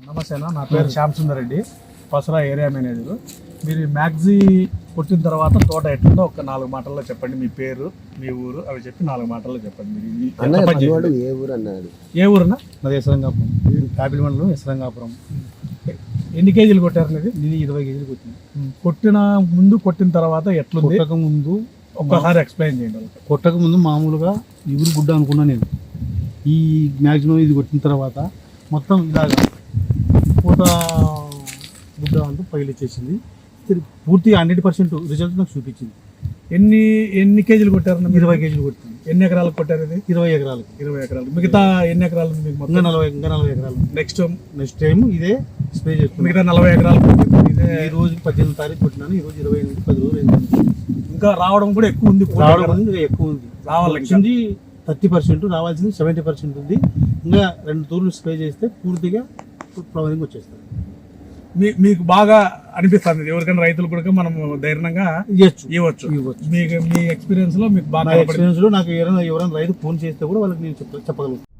నమస్తే అన్న, నా పేరు శ్యామ్ సుందర్ రెడ్డి, పసరా ఏరియా మేనేజర్. మీరు మ్యాగ్జీ కొట్టిన తర్వాత తోట ఎట్లుందో ఒక 4 మాటల్లో చెప్పండి. మీ పేరు, మీ ఊరు అవి చెప్పి 4 మాటల్లో చెప్పండి. మీరు ఏ ఊరు అన్నాడు? ఏ ఊరున్నా? అది ఎసరంగాపురం, కాపిలి మండలం ఎసరంగాపురం. ఎన్ని కేజీలు కొట్టారు? అనేది నేను 20 కేజీలు కొట్టింది. కొట్టిన ముందు కొట్టిన తర్వాత ఎట్లుంది కొట్టక ముందు ఒక్కసారి ఎక్స్ప్లెయిన్ చేయండి. కొట్టక ముందు మామూలుగా ఇగురు గుడ్డ అనుకున్నా నేను. ఈ మ్యాక్సిమం ఇది కొట్టిన తర్వాత మొత్తం ఇలాగా పూత గుడ్డ అంటూ పగిలిచ్చేసింది. పూర్తిగా 100% రిజల్ట్ నాకు చూపించింది. ఎన్ని కేజీలు కొట్టారు? 20 కేజీలు కొట్టింది. ఎన్ని ఎకరాలకు కొట్టారు? ఇది 20 ఎకరాలకు. 20 ఎకరాలు. మిగతా ఎన్ని ఎకరాలు ఉంది మీకు? ఇంకా 40 ఎకరాలు. నెక్స్ట్ టైం ఇదే స్ప్రే చేస్తున్నాను. మిగతా 40 ఎకరాలు ఇదే. ఈ రోజు 18 తారీఖు కొట్టినాను. ఈ రోజు 28, 10 రోజులు అయింది. ఇంకా రావడం కూడా ఎక్కువ ఉంది. రావడం ఇంకా ఎక్కువ ఉంది. రావాలి. వచ్చింది 30%, రావాల్సింది 70% ఉంది. ఇంకా 2 తూర్లు స్ప్రే చేస్తే పూర్తిగా ఫ్లవరింగ్ వచ్చేస్తుంది. మీకు బాగా అనిపిస్తుంది? ఎవరికైనా రైతులు కూడా మనం ధైర్యంగా ఇవ్వచ్చు. మీ ఎక్స్పీరియన్స్ లో మీకు బాగా ఎక్స్పీరియన్స్ లో నాకు ఎవరైనా రైతు ఫోన్ చేస్తే కూడా వాళ్ళకి నేను చెప్పగలుగుతాను.